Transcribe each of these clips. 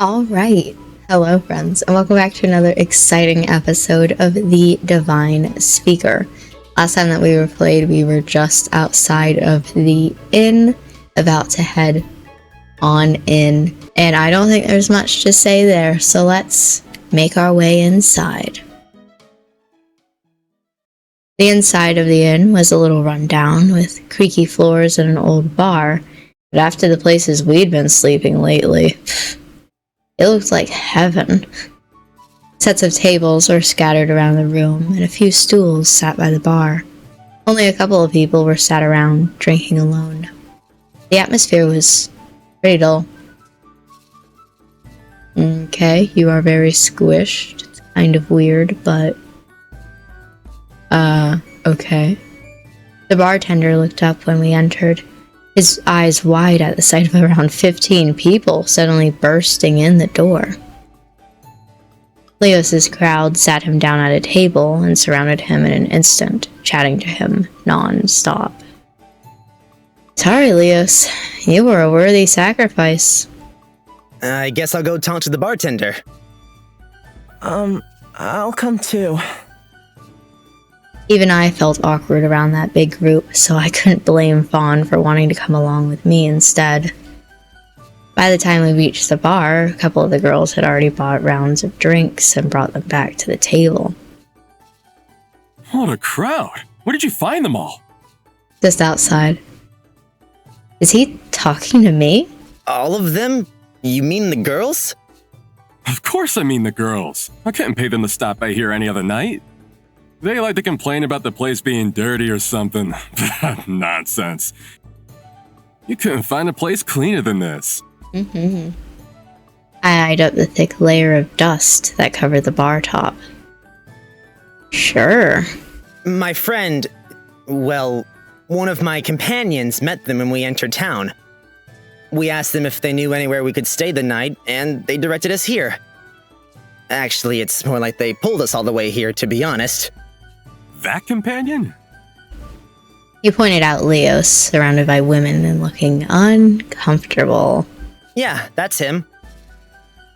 All right. Hello, friends, and welcome back to another exciting episode of The Divine Speaker. Last time that we were played, we were just outside of the inn, about to head on in, and I don't think there's much to say there, so let's make our way inside. The inside of the inn was a little run down, with creaky floors and an old bar, but after the places we'd been sleeping lately, it looked like heaven. Sets of tables were scattered around the room, and a few stools sat by the bar. Only a couple of people were sat around, drinking alone. The atmosphere was pretty dull. Okay, you are very squished. It's kind of weird, but... okay. The bartender looked up when we entered, his eyes wide at the sight of around 15 people suddenly bursting in the door. Leos's crowd sat him down at a table and surrounded him in an instant, chatting to him non-stop. Sorry, Leos. You were a worthy sacrifice. I guess I'll go talk to the bartender. I'll come too. Even I felt awkward around that big group, so I couldn't blame Fawn for wanting to come along with me instead. By the time we reached the bar, a couple of the girls had already bought rounds of drinks and brought them back to the table. What a crowd! Where did you find them all? Just outside. Is he talking to me? All of them? You mean the girls? Of course I mean the girls. I couldn't pay them to stop by here any other night. They like to complain about the place being dirty or something. Nonsense. You couldn't find a place cleaner than this. I eyed up the thick layer of dust that covered the bar top. Sure. My friend, well, one of my companions met them when we entered town. We asked them if they knew anywhere we could stay the night, and they directed us here. Actually, it's more like they pulled us all the way here, to be honest. That companion? You pointed out Leos, surrounded by women and looking uncomfortable. Yeah, that's him.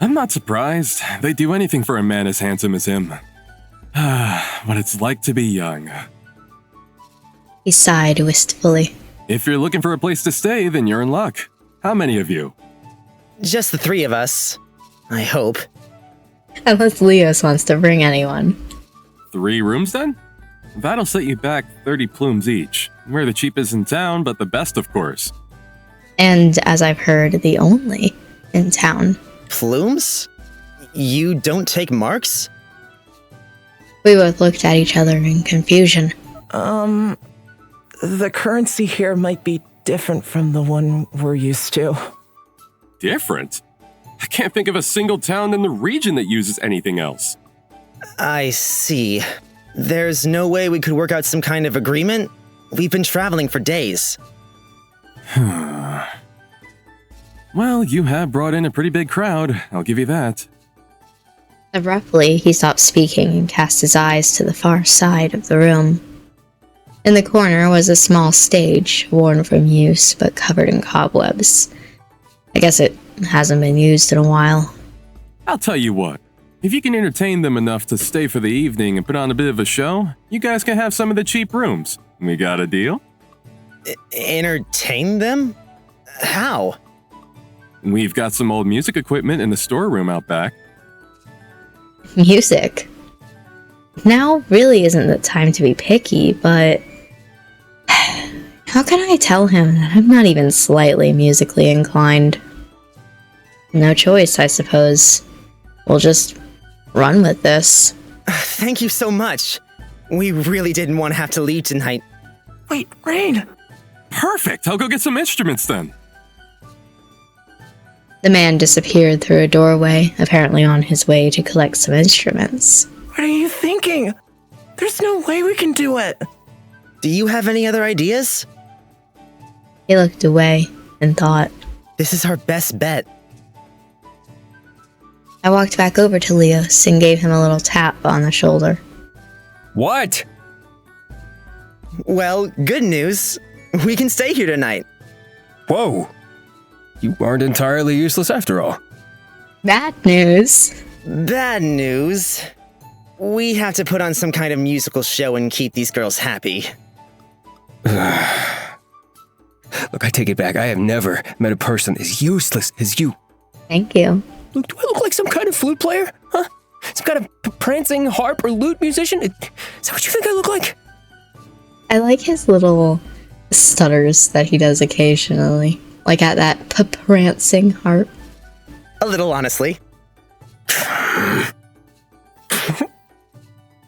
I'm not surprised. They'd do anything for a man as handsome as him. What it's like to be young. He sighed wistfully. If you're looking for a place to stay, then you're in luck. How many of you? Just the three of us. I hope. Unless Leos wants to bring anyone. 3 rooms then? That'll set you back 30 plumes each. We're the cheapest in town, but the best, of course. And, as I've heard, the only in town. Plumes? You don't take marks? We both looked at each other in confusion. The currency here might be different from the one we're used to. Different? I can't think of a single town in the region that uses anything else. I see. There's no way we could work out some kind of agreement? We've been traveling for days. Well, you have brought in a pretty big crowd, I'll give you that. Abruptly, he stopped speaking and cast his eyes to the far side of the room. In the corner was a small stage, worn from use but covered in cobwebs. I guess it hasn't been used in a while. I'll tell you what. If you can entertain them enough to stay for the evening and put on a bit of a show, you guys can have some of the cheap rooms. We got a deal? Entertain them? How? We've got some old music equipment in the storeroom out back. Music. Now really isn't the time to be picky, but... how can I tell him that I'm not even slightly musically inclined? No choice, I suppose. We'll just run with this. Thank you so much. We really didn't want to have to leave tonight. Wait, Rain! Perfect! I'll go get some instruments then. The man disappeared through a doorway, apparently on his way to collect some instruments. What are you thinking? There's no way we can do it. Do you have any other ideas? He looked away and thought. This is our best bet. I walked back over to Leos and gave him a little tap on the shoulder. What? Well, good news. We can stay here tonight. Whoa. You aren't entirely useless after all. Bad news. Bad news. We have to put on some kind of musical show and keep these girls happy. Look, I take it back. I have never met a person as useless as you. Thank you. Look, do I look like some kind of flute player? Huh? Some kind of prancing harp or lute musician? Is that what you think I look like? I like his little stutters that he does occasionally. Like at that prancing harp. A little, honestly.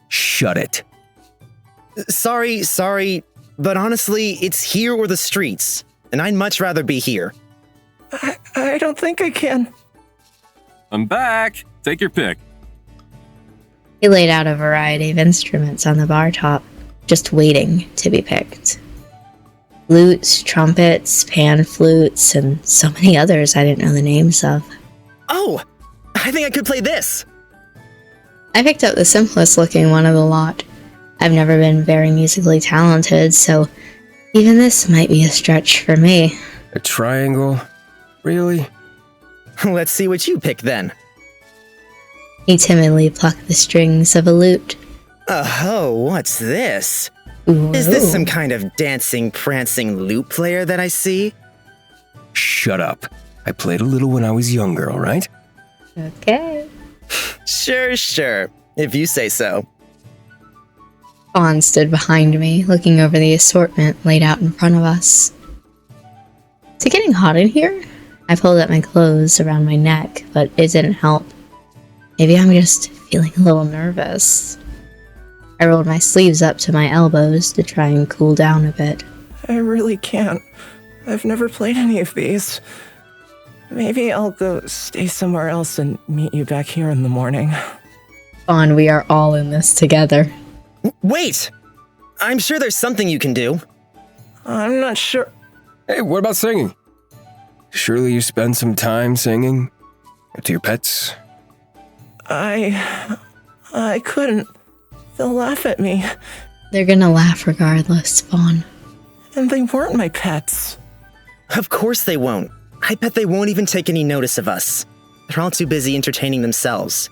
Shut it. Sorry, but honestly, it's here or the streets, and I'd much rather be here. I don't think I can. I'm back. Take your pick. He laid out a variety of instruments on the bar top, just waiting to be picked. Lutes, trumpets, pan flutes, and so many others I didn't know the names of. Oh, I think I could play this. I picked up the simplest looking one of the lot. I've never been very musically talented, so even this might be a stretch for me. A triangle? Really? Let's see what you pick then. He timidly plucked the strings of a lute. Oh, what's this? Ooh. Is this some kind of dancing, prancing lute player that I see? Shut up. I played a little when I was younger, all right? Okay. Sure, if you say so. Fawn stood behind me, looking over the assortment laid out in front of us. Is it getting hot in here? I pulled up my clothes around my neck, but it didn't help. Maybe I'm just feeling a little nervous. I rolled my sleeves up to my elbows to try and cool down a bit. I really can't. I've never played any of these. Maybe I'll go stay somewhere else and meet you back here in the morning. Fawn, we are all in this together. Wait! I'm sure there's something you can do. I'm not sure. Hey, what about singing? Surely you spend some time singing to your pets? I couldn't. They'll laugh at me. They're gonna laugh regardless, Fawn. And they weren't my pets. Of course they won't. I bet they won't even take any notice of us. They're all too busy entertaining themselves.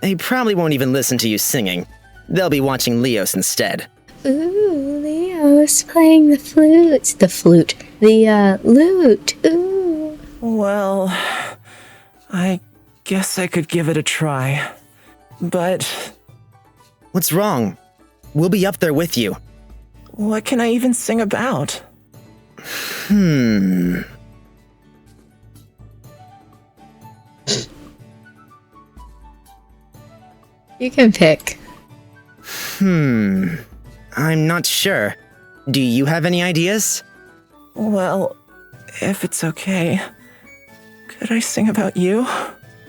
They probably won't even listen to you singing. They'll be watching Leos instead. Ooh, Leo's playing the flute. The lute. Ooh. Well, I guess I could give it a try. But What's wrong? We'll be up there with you. what can I even sing about? You can pick. I'm not sure. Do you have any ideas? Well, if it's okay, could I sing about you?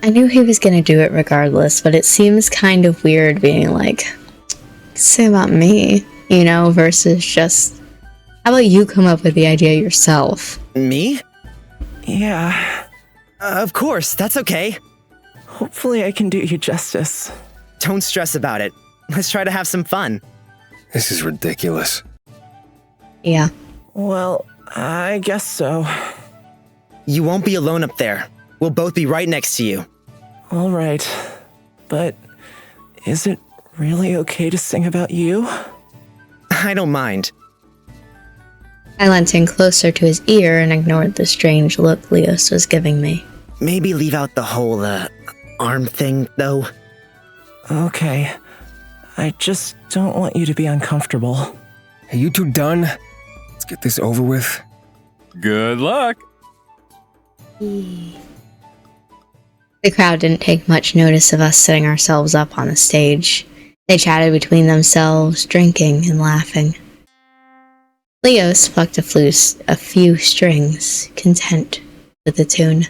I knew he was gonna do it regardless, but it seems kind of weird being like, say about me, you know, versus just, how about you come up with the idea yourself? Me? Yeah, Of course, that's okay. hopefully I can do you justice. Don't stress about it. Let's try to have some fun. This is ridiculous. Yeah. Well, I guess so. You won't be alone up there. We'll both be right next to you. All right, but is it really okay to sing about you? I don't mind. I leant in closer to his ear and ignored the strange look Leos was giving me. Maybe leave out the whole, arm thing, though. Okay, I just don't want you to be uncomfortable. Hey, you two done? Let's get this over with. Good luck. The crowd didn't take much notice of us setting ourselves up on the stage. They chatted between themselves, drinking and laughing. Leos plucked a few strings, content with the tune.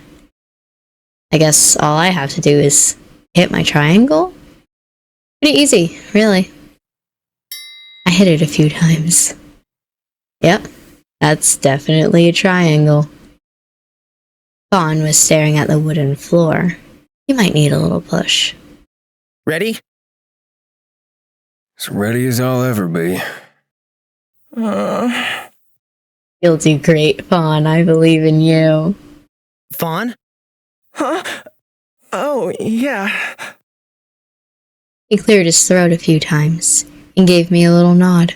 I guess all I have to do is hit my triangle? Pretty easy, really. I hit it a few times. Yep, that's definitely a triangle. Fawn was staring at the wooden floor. He might need a little push. Ready? As ready as I'll ever be. You'll do great, Fawn. I believe in you. Fawn? Huh? Oh, yeah. He cleared his throat a few times and gave me a little nod.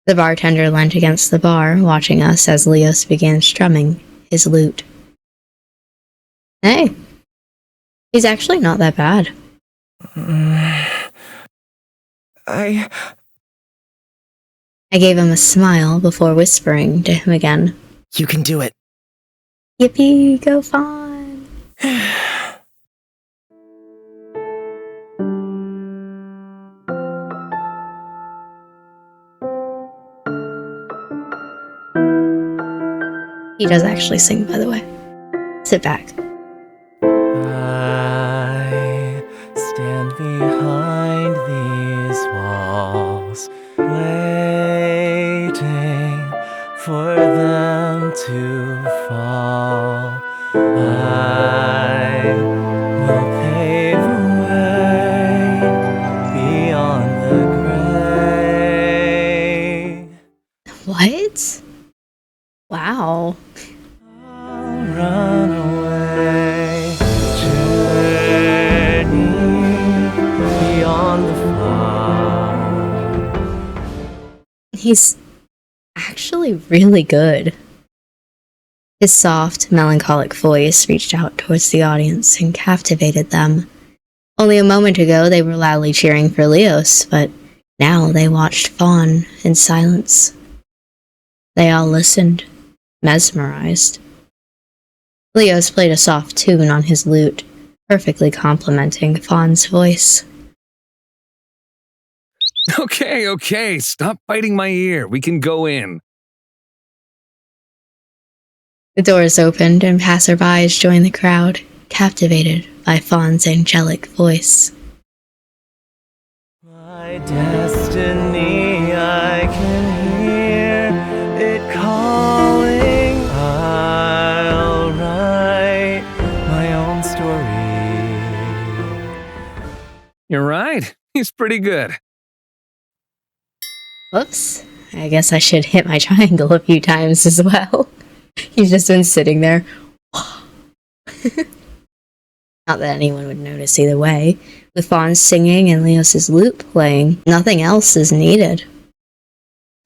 The bartender leant against the bar, watching us as Leos began strumming his lute. Hey, he's actually not that bad. I gave him a smile before whispering to him again. You can do it. Yippee, go Fawn! He does actually sing, by the way. Sit back. I stand behind these walls, waiting for them to fall. I will pave the way beyond the gray. What? Wow. I'll run away, journey beyond the fog. He's actually really good. His soft, melancholic voice reached out towards the audience and captivated them. Only a moment ago they were loudly cheering for Leos, but now they watched Fawn in silence. They all listened, mesmerized. Leos played a soft tune on his lute, perfectly complementing Fawn's voice. Okay, stop biting my ear. We can go in. The doors opened and passerbys joined the crowd, captivated by Fawn's angelic voice. My destiny, I can hear it calling. I'll write my own story. You're right. He's pretty good. Whoops. I guess I should hit my triangle a few times as well. He's just been sitting there. Not that anyone would notice either way. With Fawn singing and Leos' lute playing, nothing else is needed.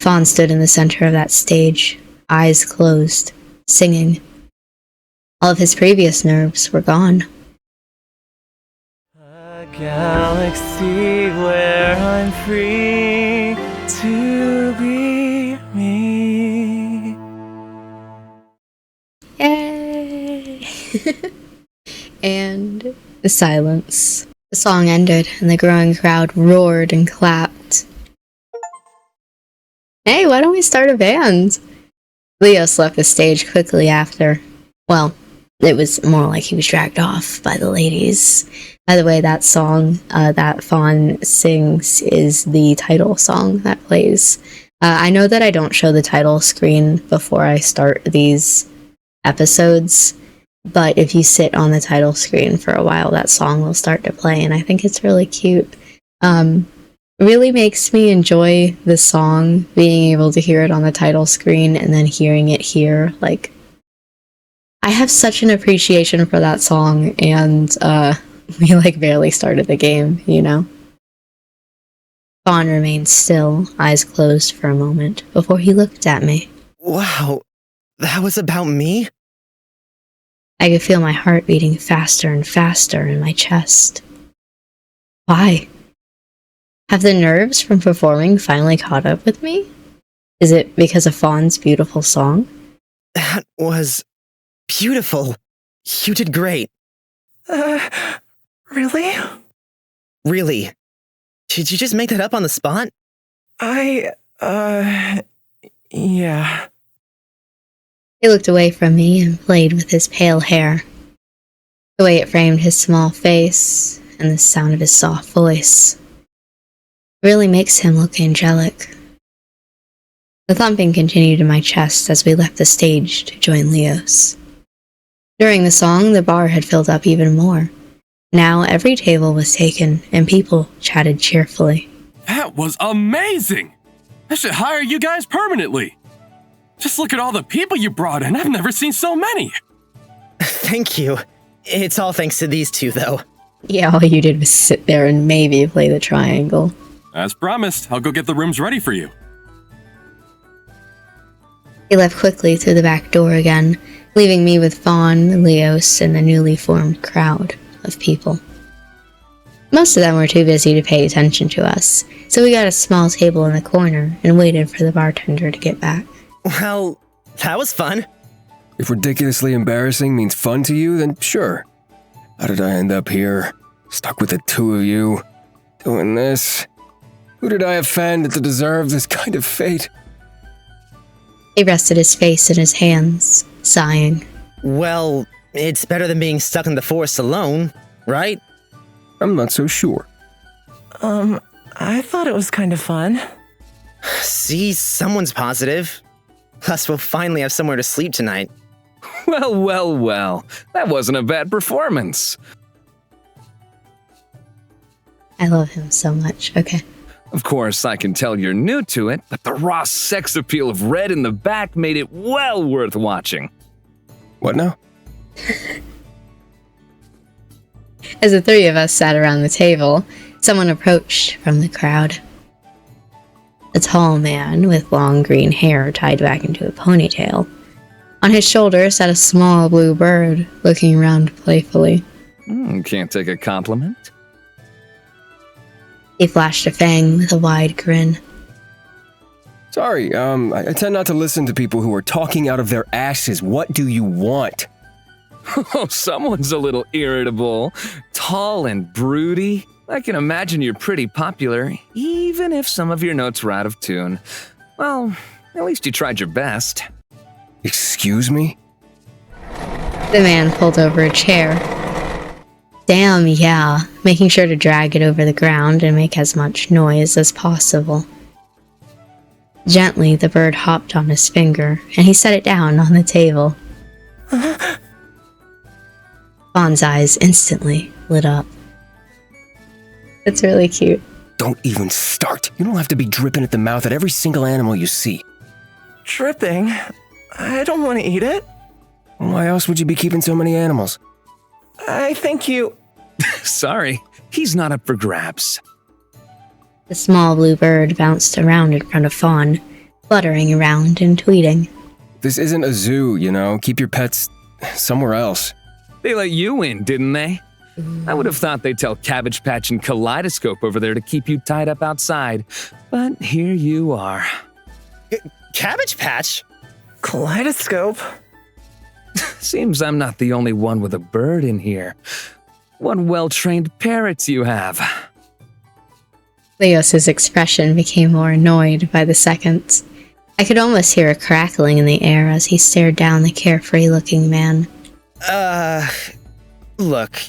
Fawn stood in the center of that stage, eyes closed, singing. All of his previous nerves were gone. A galaxy where I'm free to be me. Yay! And the silence. The song ended, and the growing crowd roared and clapped. Hey, why don't we start a band? Leos left the stage quickly after. Well, it was more like he was dragged off by the ladies. By the way, that song that Fawn sings is the title song that plays. I know that I don't show the title screen before I start these episodes, but if you sit on the title screen for a while, that song will start to play, and I think it's really cute. Really makes me enjoy the song, being able to hear it on the title screen and then hearing it here. Like, I have such an appreciation for that song, and we like barely started the game, you know? Fawn remained still, eyes closed for a moment, before he looked at me. Wow, that was about me? I could feel my heart beating faster and faster in my chest. Why? Have the nerves from performing finally caught up with me? Is it because of Fawn's beautiful song? That was beautiful. You did great. Really? Really. Did you just make that up on the spot? Yeah. He looked away from me and played with his pale hair. The way it framed his small face and the sound of his soft voice really makes him look angelic. The thumping continued in my chest as we left the stage to join Leos. During the song, the bar had filled up even more. Now every table was taken and people chatted cheerfully. That was amazing! I should hire you guys permanently. Just look at all the people you brought in. I've never seen so many. Thank you. It's all thanks to these two, though. Yeah, all you did was sit there and maybe play the triangle. As promised, I'll go get the rooms ready for you. He left quickly through the back door again, leaving me with Vaughn, Leos, and the newly formed crowd of people. Most of them were too busy to pay attention to us, so we got a small table in the corner and waited for the bartender to get back. Well, that was fun. If ridiculously embarrassing means fun to you, then sure. How did I end up here? Stuck with the two of you? Doing this? Who did I offend to deserve this kind of fate? He rested his face in his hands, sighing. Well, it's better than being stuck in the forest alone, right? I'm not so sure. I thought it was kind of fun. See, someone's positive. Plus, we'll finally have somewhere to sleep tonight. Well, well, well. That wasn't a bad performance. I love him so much. Okay. Of course, I can tell you're new to it, but the raw sex appeal of Red in the back made it well worth watching. What now? As the three of us sat around the table, someone approached from the crowd. A tall man with long green hair tied back into a ponytail. On his shoulder sat a small blue bird, looking around playfully. Can't take a compliment. He flashed a fang with a wide grin. Sorry, I tend not to listen to people who are talking out of their asses. What do you want? Oh, someone's a little irritable. Tall and broody. I can imagine you're pretty popular, even if some of your notes were out of tune. Well, at least you tried your best. Excuse me? The man pulled over a chair. Damn, yeah, making sure to drag it over the ground and make as much noise as possible. Gently, the bird hopped on his finger, and he set it down on the table. Vaughn's eyes instantly lit up. It's really cute. Don't even start. You don't have to be dripping at the mouth at every single animal you see. Dripping? I don't want to eat it. Why else would you be keeping so many animals? I think you... Sorry, he's not up for grabs. The small blue bird bounced around in front of Fawn, fluttering around and tweeting. This isn't a zoo, you know. Keep your pets somewhere else. They let you in, didn't they? I would have thought they'd tell Cabbage Patch and Kaleidoscope over there to keep you tied up outside. But here you are. Cabbage Patch? Kaleidoscope? Seems I'm not the only one with a bird in here. What well-trained parrots you have. Leos's expression became more annoyed by the seconds. I could almost hear a crackling in the air as he stared down the carefree-looking man. Look,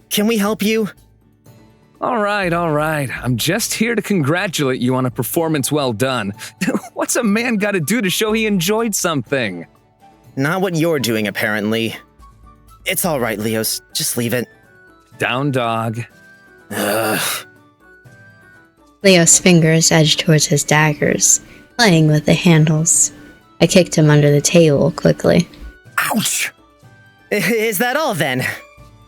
can we help you? All right. I'm just here to congratulate you on a performance well done. What's a man got to do to show he enjoyed something? Not what you're doing, apparently. It's all right, Leos. Just leave it. Down dog. Ugh. Leo's fingers edged towards his daggers, playing with the handles. I kicked him under the table quickly. Ouch! Is that all, then?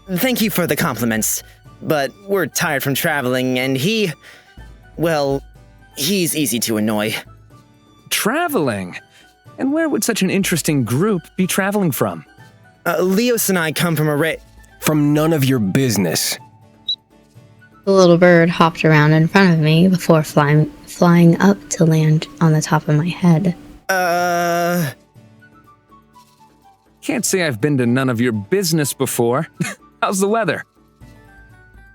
Thank you for the compliments. But we're tired from traveling, and he's easy to annoy. Traveling? And where would such an interesting group be traveling from? Leos and I come from From none of your business. The little bird hopped around in front of me before flying up to land on the top of my head. Can't say I've been to none of your business before. How's the weather?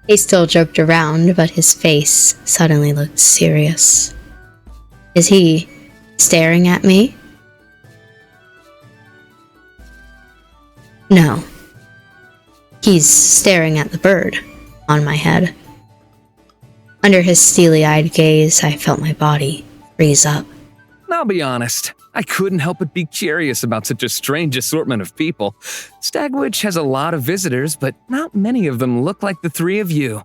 He still joked around, but his face suddenly looked serious. Is he staring at me? No. He's staring at the bird on my head. Under his steely-eyed gaze, I felt my body freeze up. I'll be honest. I couldn't help but be curious about such a strange assortment of people. Stagwitch has a lot of visitors, but not many of them look like the three of you.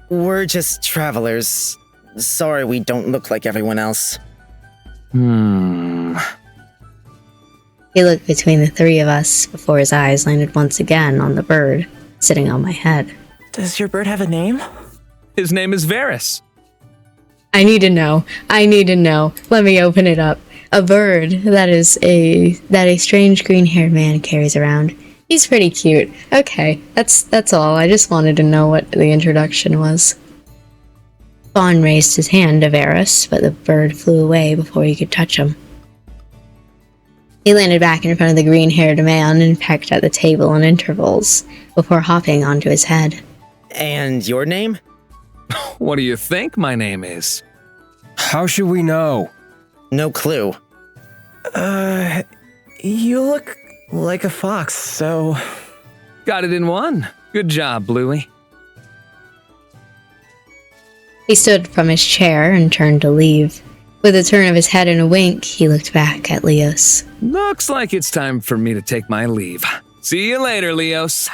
We're just travelers. Sorry we don't look like everyone else. He looked between the three of us before his eyes landed once again on the bird sitting on my head. Does your bird have a name? His name is Varys. I need to know. Let me open it up. A bird that a strange green-haired man carries around. He's pretty cute. Okay, that's all. I just wanted to know what the introduction was. Fawn raised his hand to Varys, but the bird flew away before he could touch him. He landed back in front of the green-haired man and pecked at the table in intervals before hopping onto his head. And your name? What do you think my name is? How should we know? No clue. You look like a fox, so... Got it in one. Good job, Bluey. He stood from his chair and turned to leave. With a turn of his head and a wink, he looked back at Leos. Looks like it's time for me to take my leave. See you later, Leos.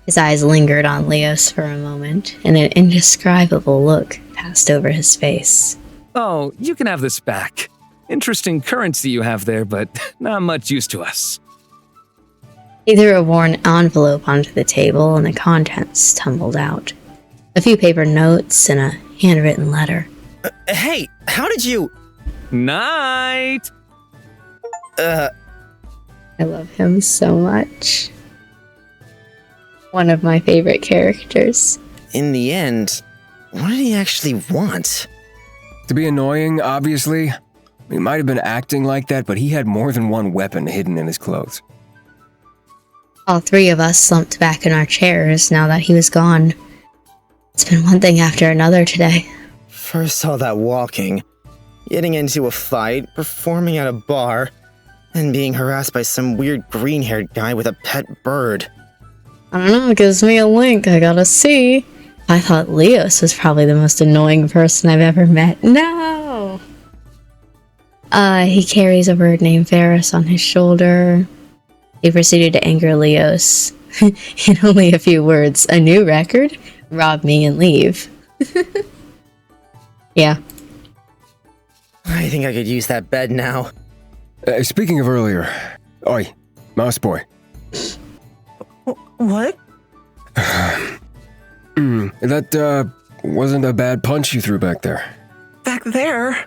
His eyes lingered on Leos for a moment, and an indescribable look passed over his face. Oh, you can have this back. Interesting currency you have there, but not much use to us. He threw a worn envelope onto the table, and the contents tumbled out. A few paper notes and a handwritten letter. Hey, how did you... Night! I love him so much. One of my favorite characters. In the end, what did he actually want? To be annoying, obviously. He might have been acting like that, but he had more than one weapon hidden in his clothes. All three of us slumped back in our chairs now that he was gone. It's been one thing after another today. First all that walking, getting into a fight, performing at a bar, and being harassed by some weird green-haired guy with a pet bird. I don't know, it gives me a link, I gotta see. I thought Leos was probably the most annoying person I've ever met. No! He carries a bird named Varys on his shoulder. He proceeded to anger Leos. In only a few words, a new record? Rob me and leave. Yeah. I think I could use that bed now. Speaking of earlier, oi, mouse boy. What? That, wasn't a bad punch you threw back there. Back there?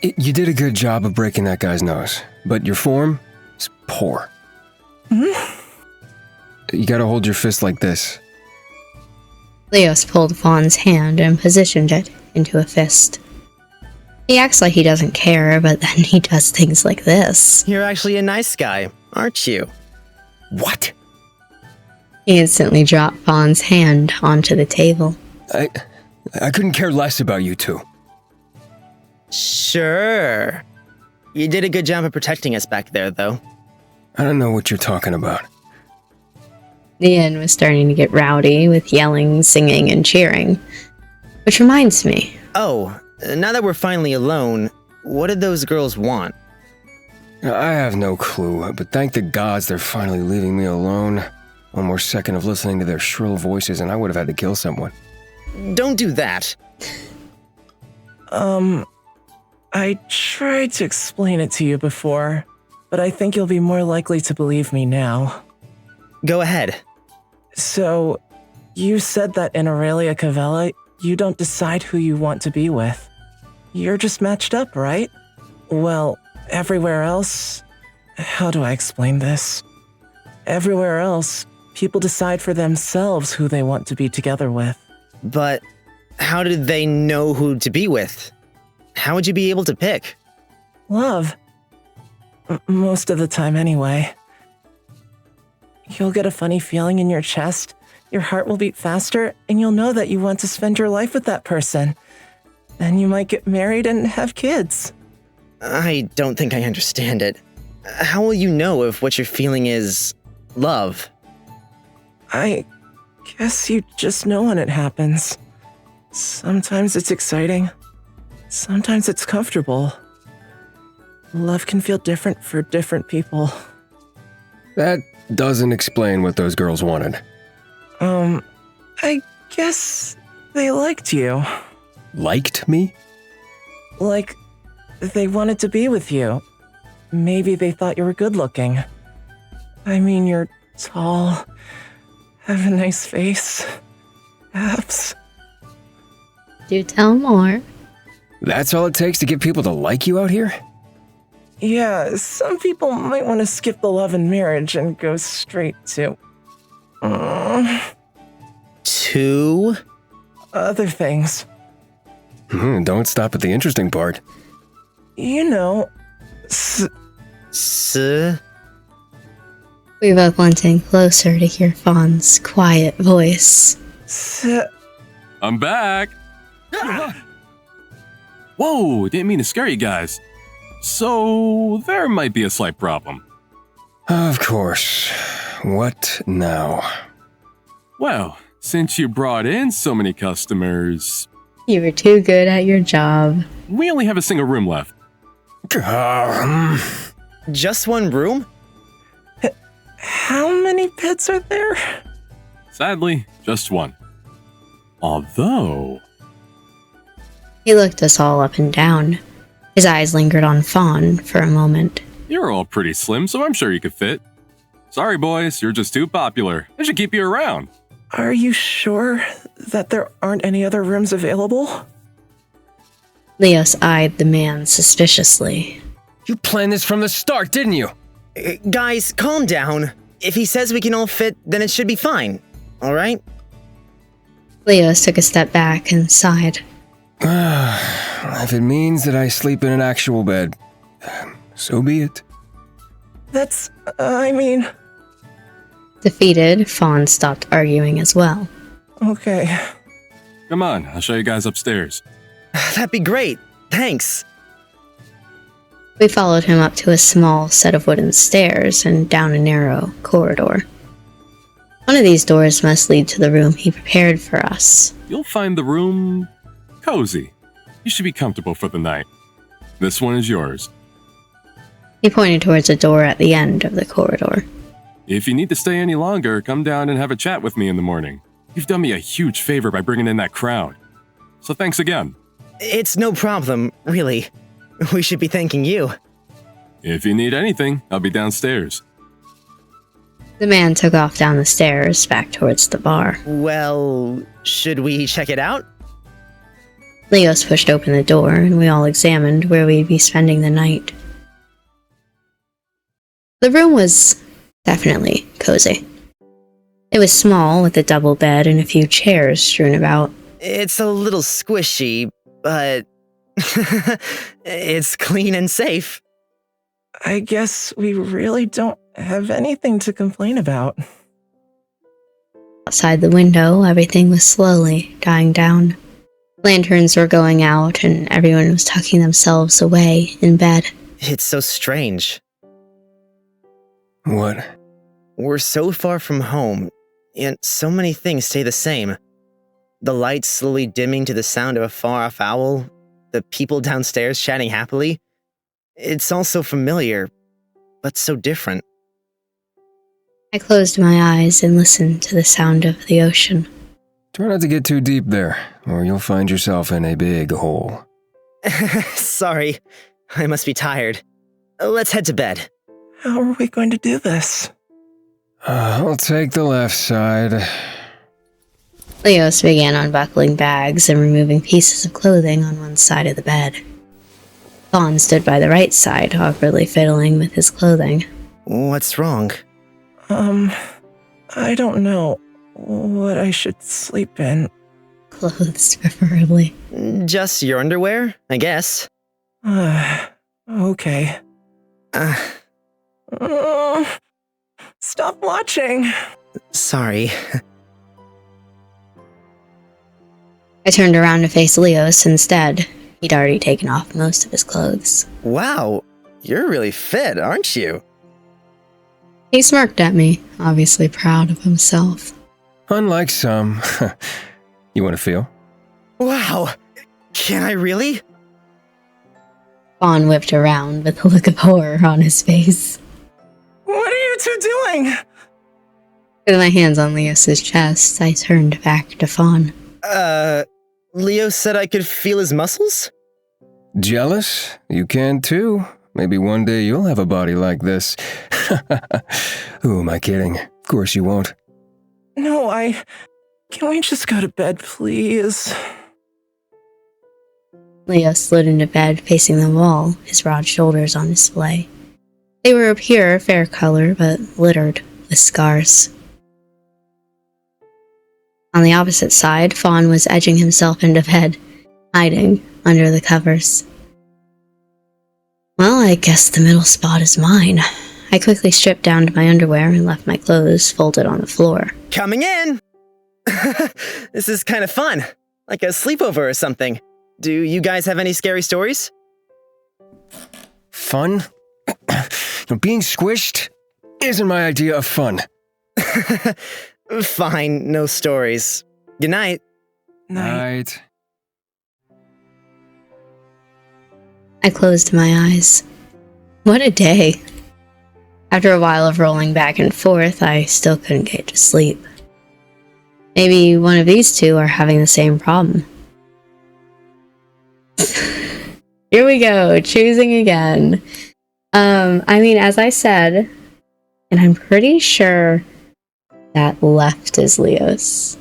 You did a good job of breaking that guy's nose, but your form is poor. You gotta hold your fist like this. Leos pulled Fawn's hand and positioned it into a fist. He acts like he doesn't care, but then he does things like this. You're actually a nice guy, aren't you? What? He instantly dropped Fawn's hand onto the table. I couldn't care less about you two. Sure. You did a good job of protecting us back there, though. I don't know what you're talking about. The inn was starting to get rowdy with yelling, singing, and cheering. Which reminds me. Oh, now that we're finally alone, what did those girls want? I have no clue, but thank the gods they're finally leaving me alone. One more second of listening to their shrill voices and I would have had to kill someone. Don't do that. I tried to explain it to you before, but I think you'll be more likely to believe me now. Go ahead. So, you said that in Aurelia Cavella, you don't decide who you want to be with. You're just matched up, right? Well, everywhere else... How do I explain this? Everywhere else, people decide for themselves who they want to be together with. But how did they know who to be with? How would you be able to pick? Love. Most of the time, anyway. You'll get a funny feeling in your chest, your heart will beat faster, and you'll know that you want to spend your life with that person. Then you might get married and have kids. I don't think I understand it. How will you know if what you're feeling is love? I guess you just know when it happens. Sometimes it's exciting. Sometimes it's comfortable. Love can feel different for different people. That doesn't explain what those girls wanted. I guess they liked you. Liked me? Like, they wanted to be with you. maybe they thought you were good looking. I mean, you're tall, have a nice face, abs. Do tell more. That's all it takes to get people to like you out here? Yeah, some people might want to skip the love and marriage and go straight to Two? other things. Don't stop at the interesting part. You know, S? We both went in closer to hear Fawn's quiet voice. I'm back. Whoa, didn't mean to scare you guys. So, there might be a slight problem. Of course. What now? Well, since you brought in so many customers, You were too good at your job. we only have a single room left. Just one room? how many pets are there? Sadly, just one. Although, He looked us all up and down. His eyes lingered on Fawn for a moment. you're all pretty slim, so I'm sure you could fit. Sorry, boys, you're just too popular. I should keep you around. Are you sure that there aren't any other rooms available? Leos eyed the man suspiciously. You planned this from the start, didn't you? Guys, calm down. If he says we can all fit, then it should be fine. Alright? Leos took a step back and sighed. If it means that I sleep in an actual bed, so be it. That's, I mean, Defeated, Fawn stopped arguing as well. okay. Come on, I'll show you guys upstairs. That'd be great. Thanks. We followed him up to a small set of wooden stairs and down a narrow corridor. One of these doors must lead to the room he prepared for us. You'll find the room cozy. You should be comfortable for the night. This one is yours. He pointed towards a door at the end of the corridor. If you need to stay any longer, come down and have a chat with me in the morning. You've done me a huge favor by bringing in that crowd. So thanks again. It's no problem, really. We should be thanking you. If you need anything, I'll be downstairs. The man took off down the stairs back towards the bar. Well, should we check it out? Leos pushed open the door and we all examined where we'd be spending the night. The room was definitely cozy. It was small with a double bed and a few chairs strewn about. It's a little squishy, but it's clean and safe. I guess we really don't have anything to complain about. Outside the window, everything was slowly dying down. Lanterns were going out and everyone was tucking themselves away in bed. It's so strange. What? We're so far from home, and so many things stay the same. The lights slowly dimming to the sound of a far-off owl, the people downstairs chatting happily. It's all so familiar, but so different. I closed my eyes and listened to the sound of the ocean. Try not to get too deep there, or you'll find yourself in a big hole. Sorry, I must be tired. Let's head to bed. How are we going to do this? I'll take the left side. Leos began unbuckling bags and removing pieces of clothing on one side of the bed. Fawn stood by the right side, awkwardly fiddling with his clothing. What's wrong? I don't know what I should sleep in. Clothes, preferably. Just your underwear, I guess. Okay. Stop watching. Sorry. I turned around to face Leos instead. He'd already taken off most of his clothes. Wow, you're really fit, aren't you? He smirked at me, obviously proud of himself. Unlike some. You want to feel? Wow, can I really? Fawn whipped around with a look of horror on his face. What are you two doing? With my hands on Leos's chest, I turned back to Fawn. Leo said I could feel his muscles? Jealous? You can too. Maybe one day you'll have a body like this. Who am I kidding? Of course you won't. No, Can we just go to bed, please? Leo slid into bed facing the wall, his broad shoulders on display. They were a pure, fair color, but littered with scars. On the opposite side, Fawn was edging himself into bed, hiding under the covers. Well, I guess the middle spot is mine. I quickly stripped down to my underwear and left my clothes folded on the floor. Coming in! This is kind of fun. Like a sleepover or something. Do you guys have any scary stories? Fun? Being squished isn't my idea of fun. Fine, no stories. Good night. Night. I closed my eyes. What a day. After a while of rolling back and forth, I still couldn't get to sleep. Maybe one of these two are having the same problem. Here we go, choosing again. As I said, and I'm pretty sure that left is Leo's.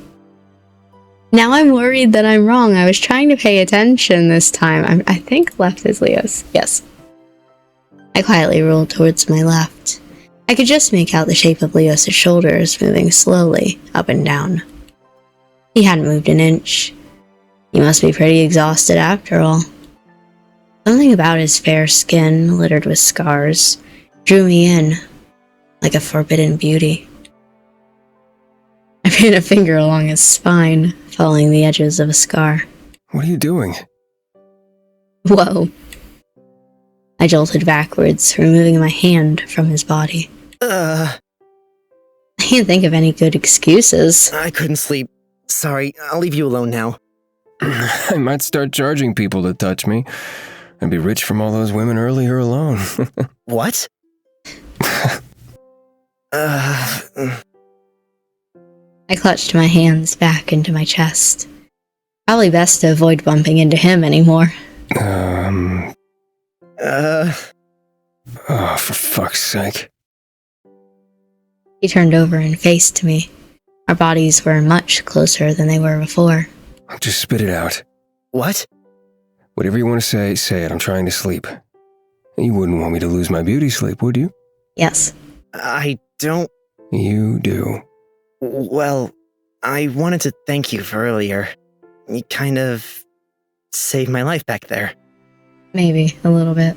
Now I'm worried that I'm wrong. I was trying to pay attention this time. I think left is Leo's. Yes. I quietly rolled towards my left. I could just make out the shape of Leo's shoulders moving slowly up and down. He hadn't moved an inch. He must be pretty exhausted after all. Something about his fair skin, littered with scars, drew me in like a forbidden beauty. I ran a finger along his spine, following the edges of a scar. What are you doing? Whoa. I jolted backwards, removing my hand from his body. I can't think of any good excuses. I couldn't sleep. Sorry, I'll leave you alone now. I might start charging people to touch me. I'd be rich from all those women earlier alone. What? I clutched my hands back into my chest. Probably best to avoid bumping into him anymore. Oh, for fuck's sake. He turned over and faced me. Our bodies were much closer than they were before. Just spit it out. What? Whatever you want to say, say it. I'm trying to sleep. You wouldn't want me to lose my beauty sleep, would you? Yes. I don't... You do. Well, I wanted to thank you for earlier. You kind of saved my life back there. Maybe a little bit.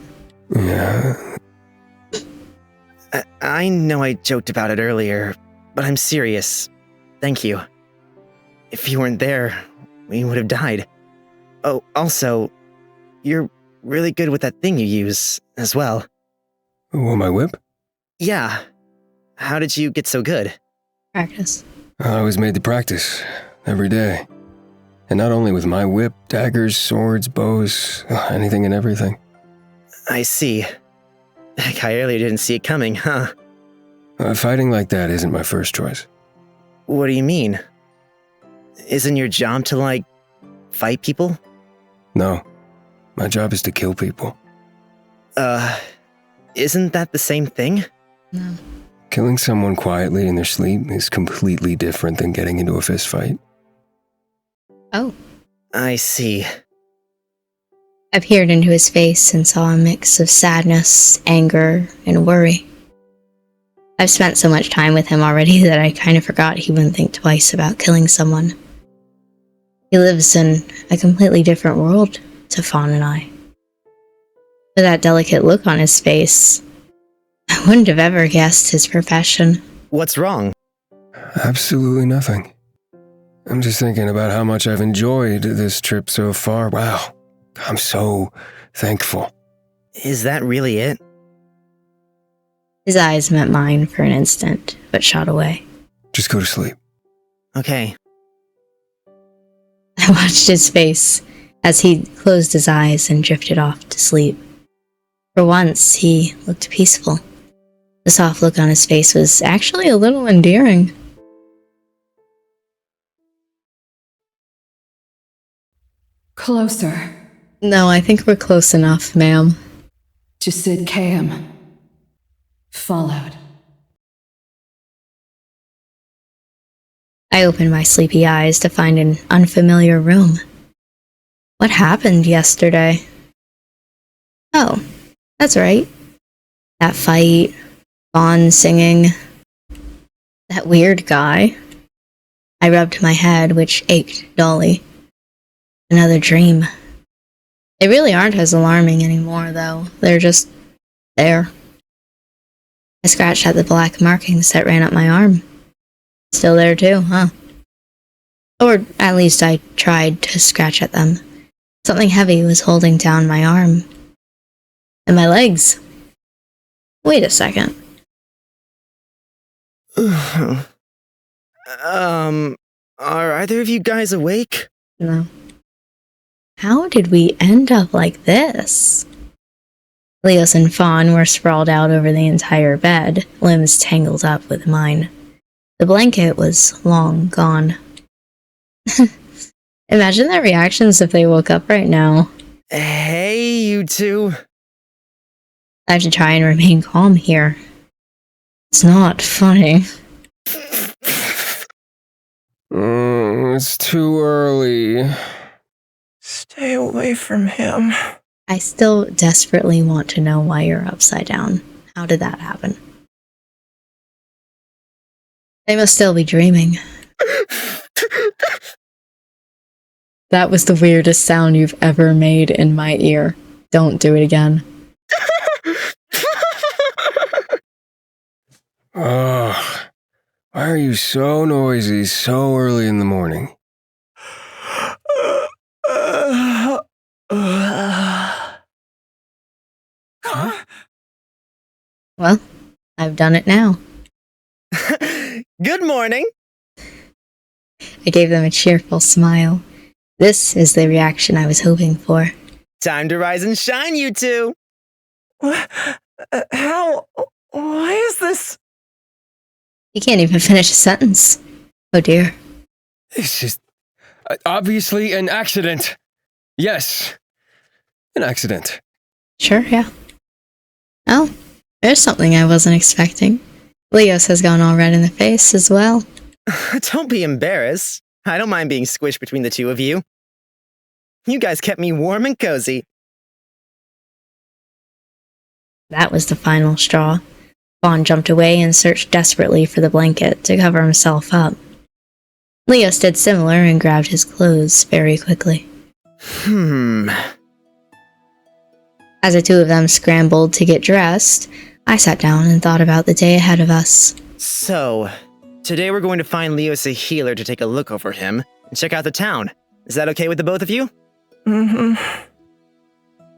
Yeah. I know I joked about it earlier, but I'm serious. Thank you. If you weren't there, we would have died. Oh, also, you're really good with that thing you use as well. What, my whip? Yeah. How did you get so good? Practice. I was made to practice every day. And not only with my whip, daggers, swords, bows, anything and everything. I see. Heck, I really didn't see it coming, huh? Fighting like that isn't my first choice. What do you mean? Isn't your job to, fight people? No. My job is to kill people. Isn't that the same thing? No. Killing someone quietly in their sleep is completely different than getting into a fist fight. Oh. I see. I peered into his face and saw a mix of sadness, anger, and worry. I've spent so much time with him already that I kind of forgot he wouldn't think twice about killing someone. He lives in a completely different world to Fawn and I. With that delicate look on his face, I wouldn't have ever guessed his profession. What's wrong? Absolutely nothing. I'm just thinking about how much I've enjoyed this trip so far. Wow. I'm so thankful. Is that really it? His eyes met mine for an instant, but shot away. Just go to sleep. Okay. I watched his face as he closed his eyes and drifted off to sleep. For once, he looked peaceful. The soft look on his face was actually a little endearing. Closer. No, I think we're close enough, ma'am. Just said KM. Fallout. I opened my sleepy eyes to find an unfamiliar room. What happened yesterday? Oh, that's right. That fight, Vaughn singing, that weird guy. I rubbed my head, which ached dully. Another dream. They really aren't as alarming anymore, though. They're just there. I scratched at the black markings that ran up my arm. Still there too, huh? Or at least I tried to scratch at them. Something heavy was holding down my arm. And my legs. Wait a second. Are either of you guys awake? No. How did we end up like this? Leos and Fawn were sprawled out over the entire bed, limbs tangled up with mine. The blanket was long gone. Imagine their reactions if they woke up right now. Hey, you two. I have to try and remain calm here. It's not funny. It's too early. Stay away from him. I still desperately want to know why you're upside down. How did that happen? They must still be dreaming. That was the weirdest sound you've ever made in my ear. Don't do it again. Ugh. Why are you so noisy so early in the morning? Huh? Well, I've done it now. Good morning. I gave them a cheerful smile. This is the reaction I was hoping for. Time to rise and shine, you two. How? Why is this? You can't even finish a sentence. Oh dear. This is obviously an accident. Yes, an accident. Sure, yeah. Oh, there's something I wasn't expecting. Leos has gone all red in the face as well. Don't be embarrassed. I don't mind being squished between the two of you. You guys kept me warm and cozy. That was the final straw. Vaughn jumped away and searched desperately for the blanket to cover himself up. Leos did similar and grabbed his clothes very quickly. As the two of them scrambled to get dressed, I sat down and thought about the day ahead of us. So, today we're going to find Leos a healer to take a look over him and check out the town. Is that okay with the both of you? Mm-hmm.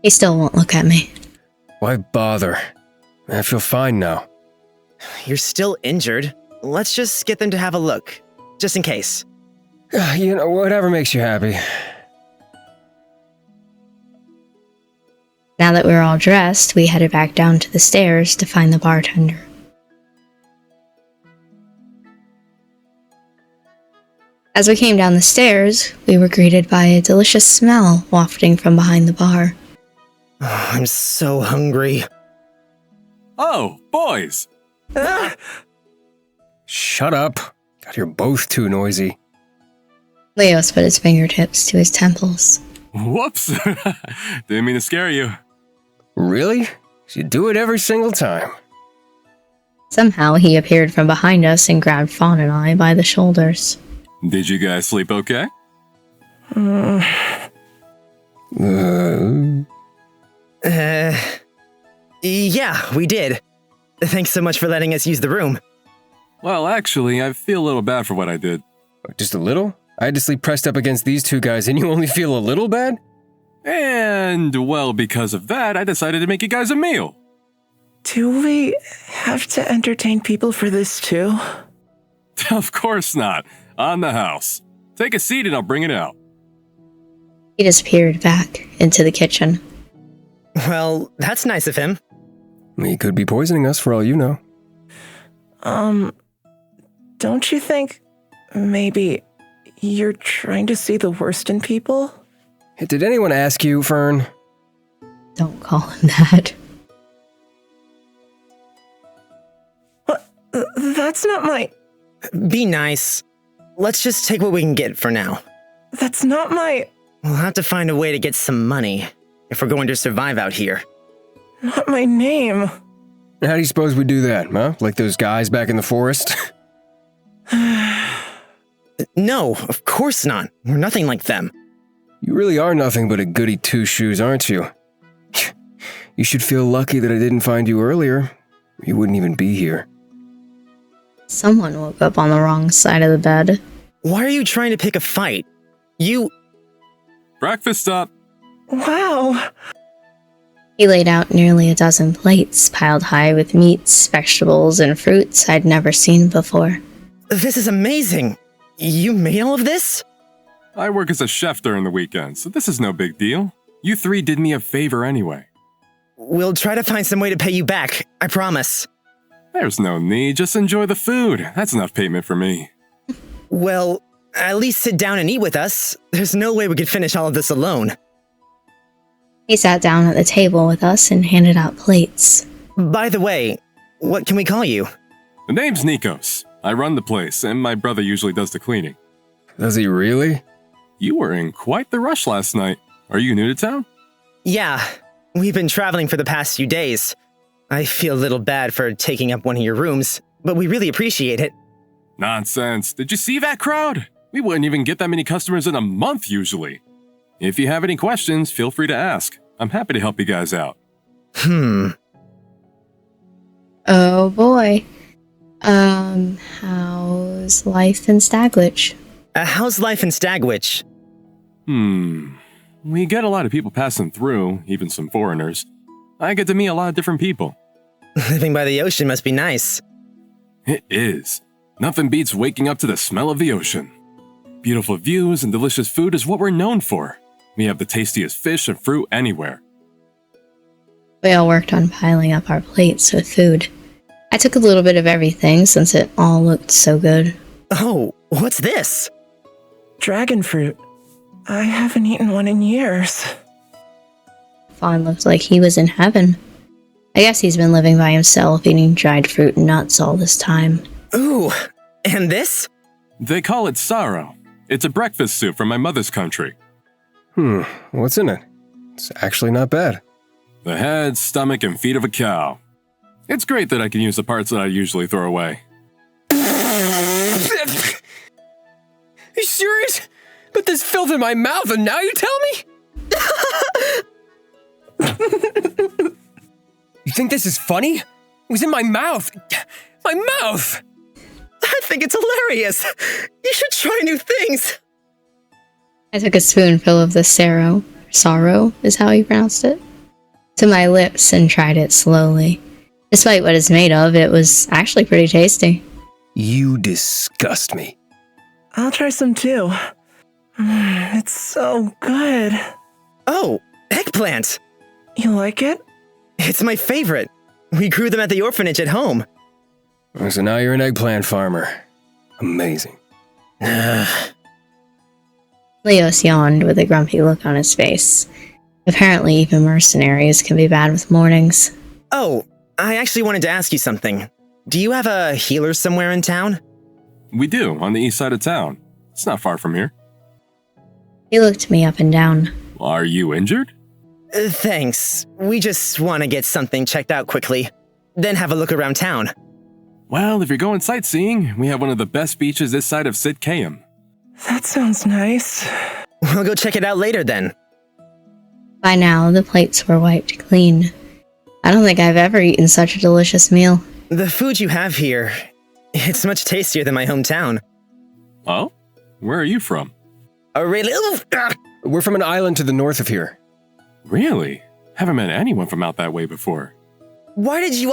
He still won't look at me. Why bother? I feel fine now. You're still injured. Let's just get them to have a look, just in case. You know, whatever makes you happy. Now that we were all dressed, we headed back down to the stairs to find the bartender. As we came down the stairs, we were greeted by a delicious smell wafting from behind the bar. Oh, I'm so hungry. Oh, boys! Shut up. God, you're both too noisy. Leos put his fingertips to his temples. Whoops! Didn't mean to scare you. Really? You do it every single time. Somehow he appeared from behind us and grabbed Fawn and I by the shoulders. Did you guys sleep okay? Yeah, we did. Thanks so much for letting us use the room. Well, actually, I feel a little bad for what I did. Just a little? I had to sleep pressed up against these two guys and you only feel a little bad? And, well, because of that, I decided to make you guys a meal. Do we have to entertain people for this too? Of course not. On the house. Take a seat and I'll bring it out. He disappeared back into the kitchen. Well, that's nice of him. He could be poisoning us for all you know. Don't you think maybe you're trying to see the worst in people? Did anyone ask you, Fern? Don't call him that. That's not my... Be nice. Let's just take what we can get for now. That's not my... We'll have to find a way to get some money if we're going to survive out here. Not my name. How do you suppose we do that, huh? Like those guys back in the forest? No, of course not. We're nothing like them. You really are nothing but a goody two-shoes, aren't you? You should feel lucky that I didn't find you earlier. You wouldn't even be here. Someone woke up on the wrong side of the bed. Why are you trying to pick a fight? You... Breakfast up. Wow. He laid out nearly a dozen plates piled high with meats, vegetables, and fruits I'd never seen before. This is amazing. You made all of this? I work as a chef during the weekends, so this is no big deal. You three did me a favor anyway. We'll try to find some way to pay you back, I promise. There's no need, just enjoy the food. That's enough payment for me. Well, at least sit down and eat with us. There's no way we could finish all of this alone. He sat down at the table with us and handed out plates. By the way, what can we call you? The name's Nikos. I run the place, and my brother usually does the cleaning. Does he really? You were in quite the rush last night. Are you new to town? Yeah, we've been traveling for the past few days. I feel a little bad for taking up one of your rooms, but we really appreciate it. Nonsense. Did you see that crowd? We wouldn't even get that many customers in a month usually. If you have any questions, feel free to ask. I'm happy to help you guys out. Oh boy. How's life in Stagwitch? How's life in Stagwitch? We get a lot of people passing through, even some foreigners. I get to meet a lot of different people. Living by the ocean must be nice. It is. Nothing beats waking up to the smell of the ocean. Beautiful views and delicious food is what we're known for. We have the tastiest fish and fruit anywhere. We all worked on piling up our plates with food. I took a little bit of everything since it all looked so good. Oh, what's this? Dragon fruit. I haven't eaten one in years. Fawn looked like he was in heaven. I guess he's been living by himself, eating dried fruit and nuts all this time. Ooh, and this? They call it saro. It's a breakfast soup from my mother's country. What's in it? It's actually not bad. The head, stomach, and feet of a cow. It's great that I can use the parts that I usually throw away. Are you serious? Put this filth in my mouth and now you tell me? You think this is funny? It was in my mouth. My mouth! I think it's hilarious. You should try new things. I took a spoonful of the sorrow is how he pronounced it, to my lips and tried it slowly. Despite what it's made of, it was actually pretty tasty. You disgust me. I'll try some too. It's so good. Oh, eggplant. You like it? It's my favorite. We grew them at the orphanage at home. So now you're an eggplant farmer. Amazing. Leos yawned with a grumpy look on his face. Apparently, even mercenaries can be bad with mornings. Oh, I actually wanted to ask you something. Do you have a healer somewhere in town? We do, on the east side of town. It's not far from here. He looked me up and down. Are you injured? Thanks. We just want to get something checked out quickly, then have a look around town. Well, if you're going sightseeing, we have one of the best beaches this side of Sitkaeum. That sounds nice. We'll go check it out later then. By now, the plates were wiped clean. I don't think I've ever eaten such a delicious meal. The food you have here, it's much tastier than my hometown. Oh? Where are you from? Oh, really? We're from an island to the north of here. Really? Haven't met anyone from out that way before. Why did you...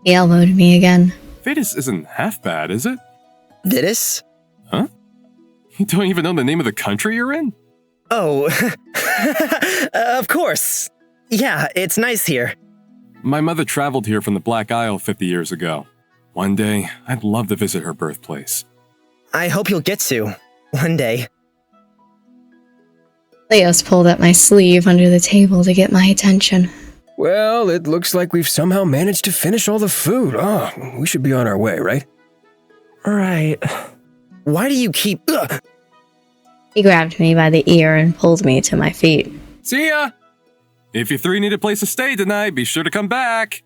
He elbowed me again. Thetis isn't half bad, is it? This? Huh? You don't even know the name of the country you're in? Oh, of course. Yeah, it's nice here. My mother traveled here from the Black Isle 50 years ago. One day, I'd love to visit her birthplace. I hope you'll get to. One day. Leos pulled at my sleeve under the table to get my attention. Well, it looks like we've somehow managed to finish all the food. Oh, we should be on our way, right? Right. Why do you keep... Ugh! He grabbed me by the ear and pulled me to my feet. See ya! If you three need a place to stay tonight, be sure to come back.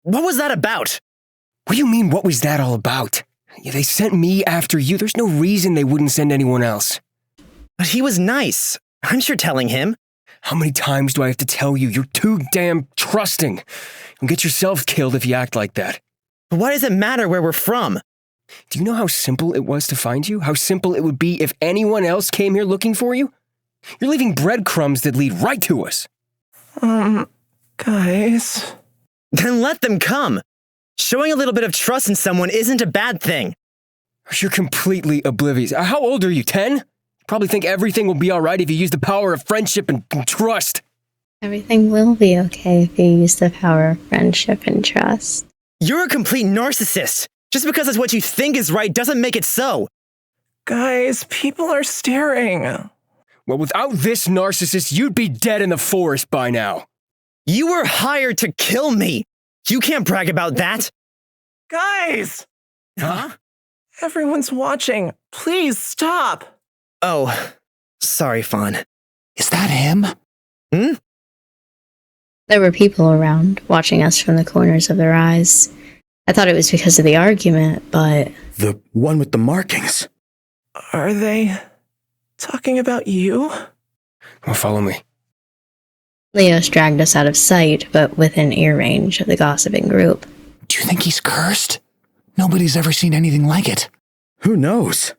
What was that about? What do you mean, what was that all about? Yeah, they sent me after you. There's no reason they wouldn't send anyone else. But he was nice. I'm sure telling him. How many times do I have to tell you? You're too damn trusting. You'll get yourself killed if you act like that. But why does it matter where we're from? Do you know how simple it was to find you? How simple it would be if anyone else came here looking for you? You're leaving breadcrumbs that lead right to us. Guys. Then let them come. Showing a little bit of trust in someone isn't a bad thing. You're completely oblivious. How old are you, 10? Probably think everything will be alright if you use the power of friendship and trust. Everything will be okay if you use the power of friendship and trust. You're a complete narcissist. Just because it's what you think is right doesn't make it so. Guys, people are staring. Well, without this narcissist, you'd be dead in the forest by now. You were hired to kill me. You can't brag about that. Guys! Huh? Everyone's watching. Please stop. Oh, sorry, Fawn. Is that him? Hmm? There were people around, watching us from the corners of their eyes. I thought it was because of the argument, but... The one with the markings. Are they talking about you? Well, follow me. Leos dragged us out of sight, but within ear range of the gossiping group. Do you think he's cursed? Nobody's ever seen anything like it. Who knows?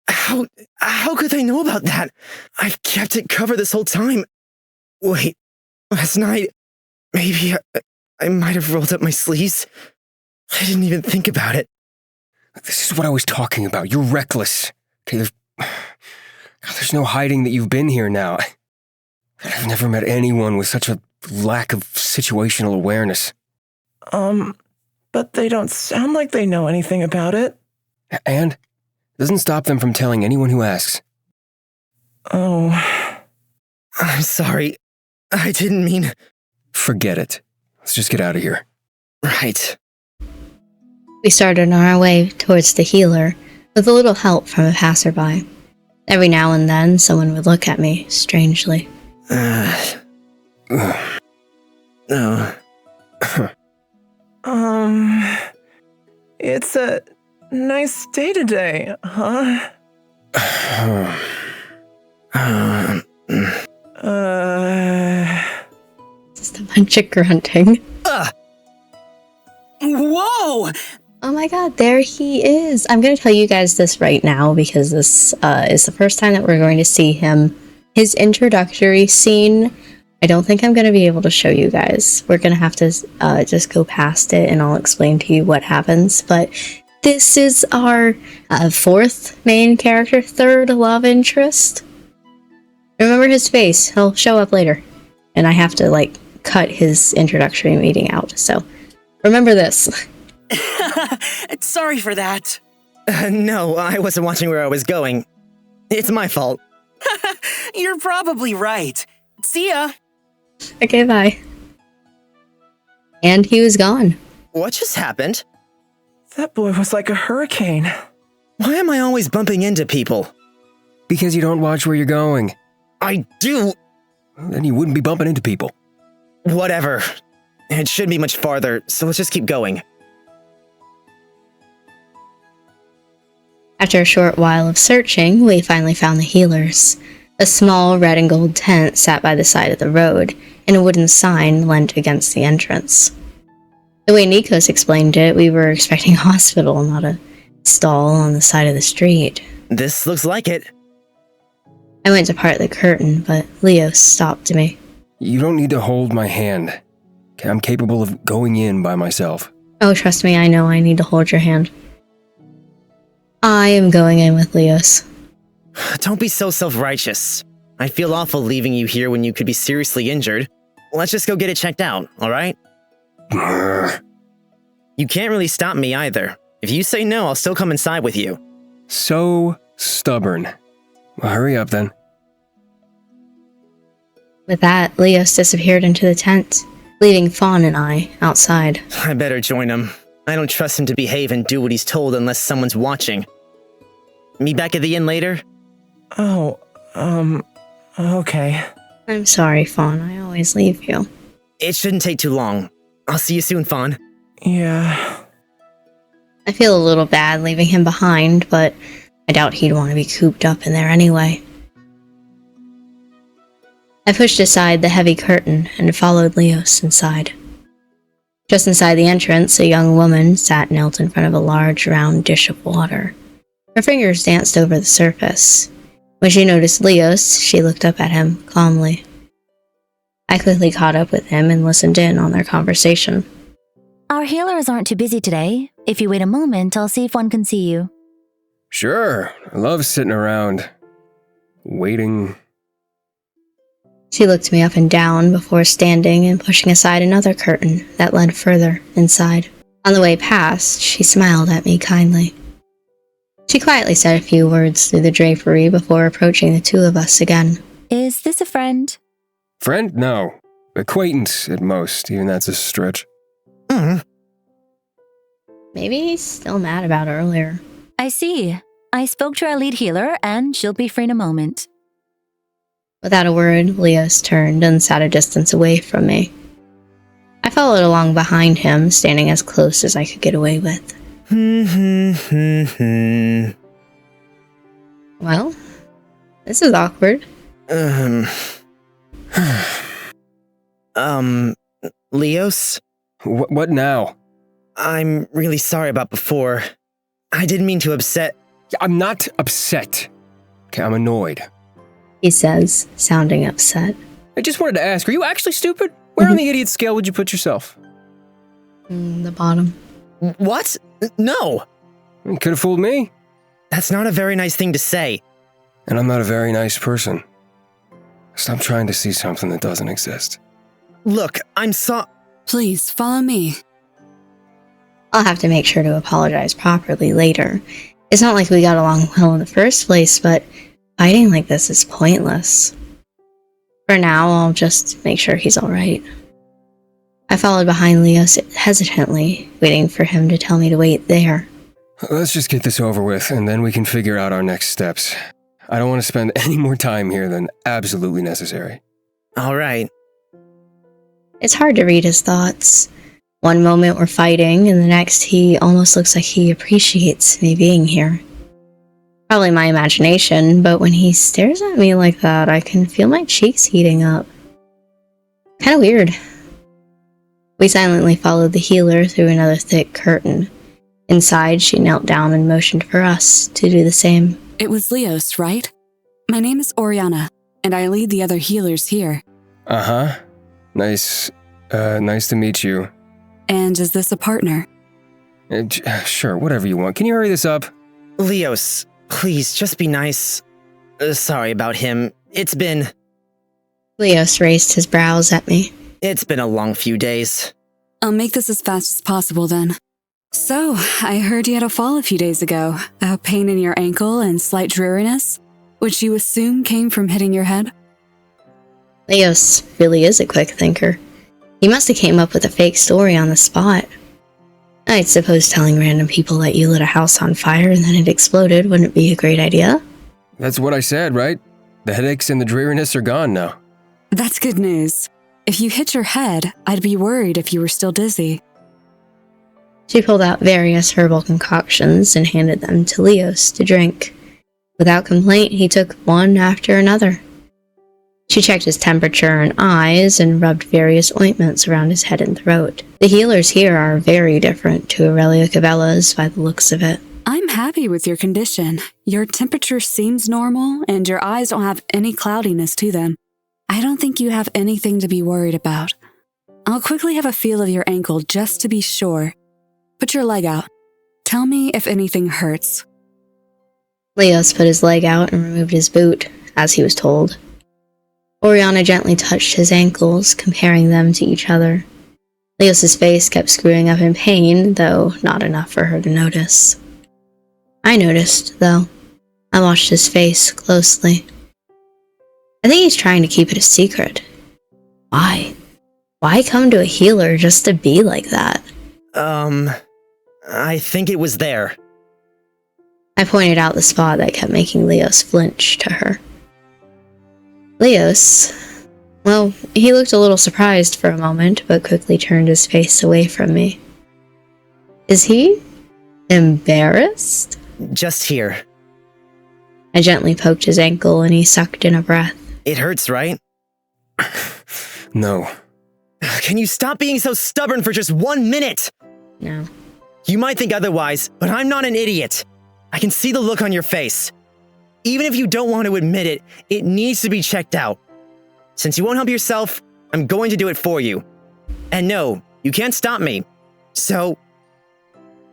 How could they know about that? I've kept it covered this whole time. Wait, last night, maybe I might have rolled up my sleeves. I didn't even think about it. This is what I was talking about. You're reckless. Okay, there's no hiding that you've been here now. I've never met anyone with such a lack of situational awareness. But they don't sound like they know anything about it. And it doesn't stop them from telling anyone who asks. Oh. I'm sorry. I didn't mean... Forget it. Let's just get out of here. Right. We started on our way towards the healer, with a little help from a passerby. Every now and then, someone would look at me, strangely. No. It's a nice day today, huh? Just a bunch of grunting. Whoa! Oh my god, there he is! I'm gonna tell you guys this right now because this is the first time that we're going to see him. His introductory scene, I don't think I'm gonna be able to show you guys. We're gonna have to just go past it and I'll explain to you what happens. But this is our fourth main character, third love interest. Remember his face, he'll show up later. And I have to, like, cut his introductory meeting out, so remember this. Sorry for that. No, I wasn't watching where I was going. It's my fault. You're probably right. See ya. Okay, bye. And he was gone. What just happened? That boy was like a hurricane. Why am I always bumping into people? Because you don't watch where you're going. I do. Then you wouldn't be bumping into people. Whatever. It shouldn't be much farther, so let's just keep going. After a short while of searching, we finally found the healers. A small red and gold tent sat by the side of the road, and a wooden sign leant against the entrance. The way Nikos explained it, we were expecting a hospital, not a stall on the side of the street. This looks like it. I went to part the curtain, but Leo stopped me. You don't need to hold my hand. Okay, I'm capable of going in by myself. Oh, trust me, I know I need to hold your hand. I am going in with Leos. Don't be so self-righteous. I feel awful leaving you here when you could be seriously injured. Let's just go get it checked out, alright? You can't really stop me either. If you say no, I'll still come inside with you. So stubborn. Well, hurry up then. With that, Leos disappeared into the tent, leaving Fawn and I outside. I better join him. I don't trust him to behave and do what he's told unless someone's watching. Meet back at the inn later? Oh, okay. I'm sorry, Fawn. I always leave you. It shouldn't take too long. I'll see you soon, Fawn. Yeah. I feel a little bad leaving him behind, but I doubt he'd want to be cooped up in there anyway. I pushed aside the heavy curtain and followed Leos inside. Just inside the entrance, a young woman sat knelt in front of a large round dish of water. Her fingers danced over the surface. When she noticed Leos, she looked up at him calmly. I quickly caught up with him and listened in on their conversation. Our healers aren't too busy today. If you wait a moment, I'll see if one can see you. Sure, I love sitting around, waiting. She looked me up and down before standing and pushing aside another curtain that led further inside. On the way past, she smiled at me kindly. She quietly said a few words through the drapery before approaching the two of us again. Is this a friend? Friend? No. Acquaintance at most, even that's a stretch. Maybe he's still mad about earlier. I see. I spoke to our lead healer, and she'll be free in a moment. Without a word, Leos turned and sat a distance away from me. I followed along behind him, standing as close as I could get away with. Well, this is awkward. Leos? What now? I'm really sorry about before. I didn't mean to upset. I'm not upset. Okay, I'm annoyed. He says, sounding upset. I just wanted to ask, are you actually stupid? Where on the idiot scale would you put yourself? The bottom. What? No! You could have fooled me. That's not a very nice thing to say. And I'm not a very nice person. Stop trying to see something that doesn't exist. Look, I'm Please, follow me. I'll have to make sure to apologize properly later. It's not like we got along well in the first place, but fighting like this is pointless. For now, I'll just make sure he's alright. I followed behind Leos hesitantly, waiting for him to tell me to wait there. Let's just get this over with, and then we can figure out our next steps. I don't want to spend any more time here than absolutely necessary. Alright. It's hard to read his thoughts. One moment we're fighting, and the next he almost looks like he appreciates me being here. Probably my imagination, but when he stares at me like that, I can feel my cheeks heating up. Kinda weird. We silently followed the healer through another thick curtain. Inside, she knelt down and motioned for us to do the same. It was Leos, right? My name is Oriana, and I lead the other healers here. Uh-huh. Nice to meet you. And is this a partner? Sure, whatever you want. Can you hurry this up? Leos, please, just be nice. Sorry about him. Leos raised his brows at me. It's been a long few days. I'll make this as fast as possible then. So, I heard you had a fall a few days ago. A pain in your ankle and slight dreariness, which you assume came from hitting your head? Leos really is a quick thinker. He must have came up with a fake story on the spot. I'd suppose telling random people that you lit a house on fire and then it exploded wouldn't be a great idea. That's what I said, right? The headaches and the dreariness are gone now. That's good news. If you hit your head, I'd be worried if you were still dizzy. She pulled out various herbal concoctions and handed them to Leos to drink. Without complaint, he took one after another. She checked his temperature and eyes and rubbed various ointments around his head and throat. The healers here are very different to Aurelia Cavella's by the looks of it. I'm happy with your condition. Your temperature seems normal, and your eyes don't have any cloudiness to them. I don't think you have anything to be worried about. I'll quickly have a feel of your ankle just to be sure. Put your leg out. Tell me if anything hurts. Leos put his leg out and removed his boot, as he was told. Oriana gently touched his ankles, comparing them to each other. Leos's face kept screwing up in pain, though not enough for her to notice. I noticed, though. I watched his face closely. I think he's trying to keep it a secret. Why? Why come to a healer just to be like that? I think it was there. I pointed out the spot that kept making Leos flinch to her. Leos, well, he looked a little surprised for a moment, but quickly turned his face away from me. Is he embarrassed? Just here. I gently poked his ankle and he sucked in a breath. It hurts, right? No. Can you stop being so stubborn for just 1 minute? No. You might think otherwise, but I'm not an idiot. I can see the look on your face. Even if you don't want to admit it, it needs to be checked out. Since you won't help yourself, I'm going to do it for you. And no, you can't stop me. So,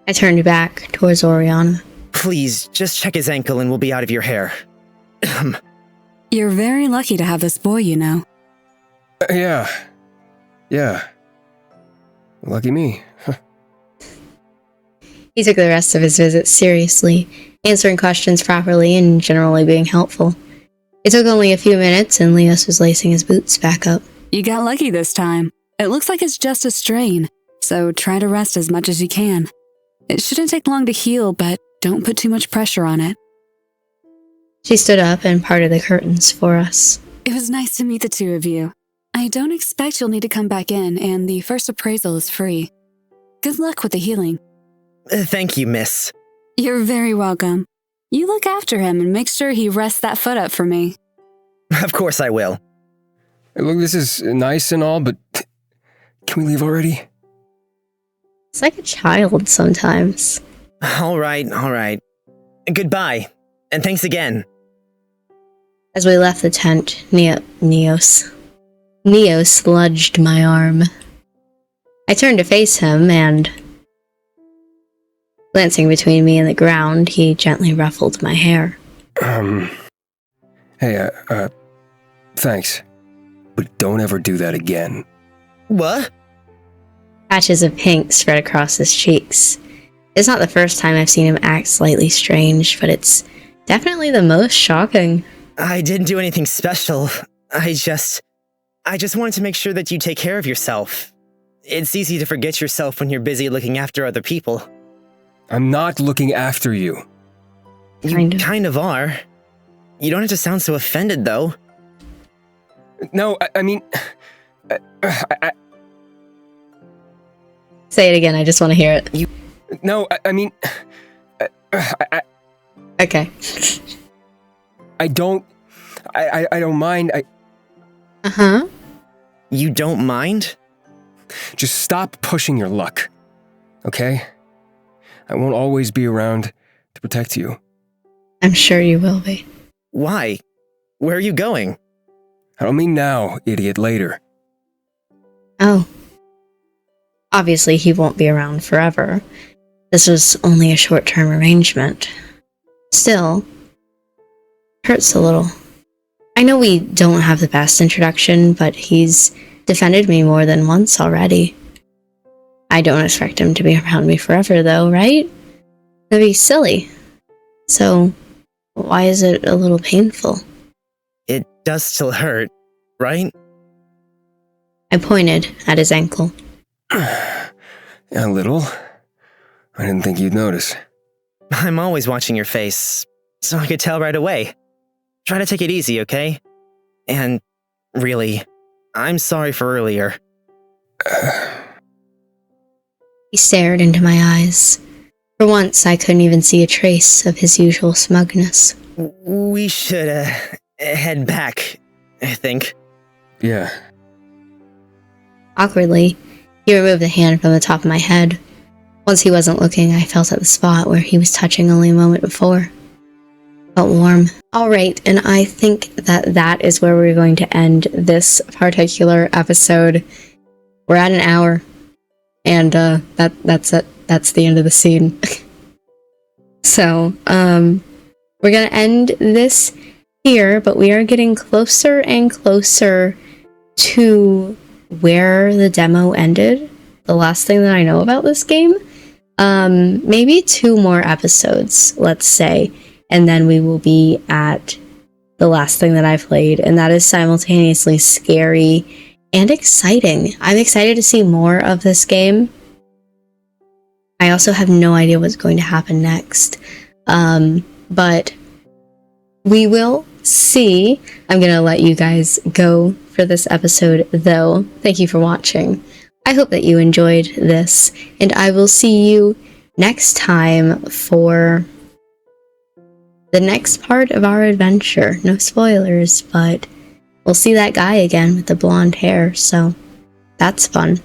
I turned back towards Oriana. please, just check his ankle and we'll be out of your hair. You're very lucky to have this boy, you know. Yeah. Lucky me. He took the rest of his visit seriously, answering questions properly and generally being helpful. It took only a few minutes and Leos was lacing his boots back up. You got lucky this time. It looks like it's just a strain, so try to rest as much as you can. It shouldn't take long to heal, but don't put too much pressure on it. She stood up and parted the curtains for us. It was nice to meet the two of you. I don't expect you'll need to come back in, and the first appraisal is free. Good luck with the healing. Thank you, miss. You're very welcome. You look after him and make sure he rests that foot up for me. Of course I will. Hey, look, this is nice and all, but can we leave already? It's like a child sometimes. All right. Goodbye, and thanks again. As we left the tent, Neo sludged my arm. I turned to face him and, glancing between me and the ground, he gently ruffled my hair. Hey, thanks. But don't ever do that again. What? Patches of pink spread across his cheeks. It's not the first time I've seen him act slightly strange, but it's definitely the most shocking. I didn't do anything special. I just wanted to make sure that you take care of yourself. It's easy to forget yourself when you're busy looking after other people. I'm not looking after you. You kind of are. You don't have to sound so offended, though. No, I mean... Say it again, I just want to hear it. I mean... Okay. I don't mind. Uh-huh. You don't mind? Just stop pushing your luck. Okay? I won't always be around to protect you. I'm sure you will be. Why? Where are you going? I don't mean now, idiot, later. Oh. Obviously, he won't be around forever. This was only a short-term arrangement. Still, hurts a little. I know we don't have the best introduction, but he's defended me more than once already. I don't expect him to be around me forever, though, right? That'd be silly. So, why is it a little painful? It does still hurt, right? I pointed at his ankle. A little. I didn't think you'd notice. I'm always watching your face, so I could tell right away. Try to take it easy, okay? And, really, I'm sorry for earlier. He stared into my eyes. For once, I couldn't even see a trace of his usual smugness. We should, head back, I think. Yeah. Awkwardly, he removed the hand from the top of my head. Once he wasn't looking, I felt at the spot where he was touching only a moment before. Felt warm. Alright, and I think that is where we're going to end this particular episode. We're at an hour. And that's it. That's the end of the scene. So, we're gonna end this here, but we are getting closer and closer to where the demo ended. The last thing that I know about this game. Maybe 2 more episodes, let's say, and then we will be at the last thing that I played, and that is simultaneously scary and exciting. I'm excited to see more of this game. I also have no idea what's going to happen next. But we will see. I'm going to let you guys go for this episode, though. Thank you for watching. I hope that you enjoyed this, and I will see you next time for the next part of our adventure. No spoilers, but we'll see that guy again with the blonde hair, so that's fun.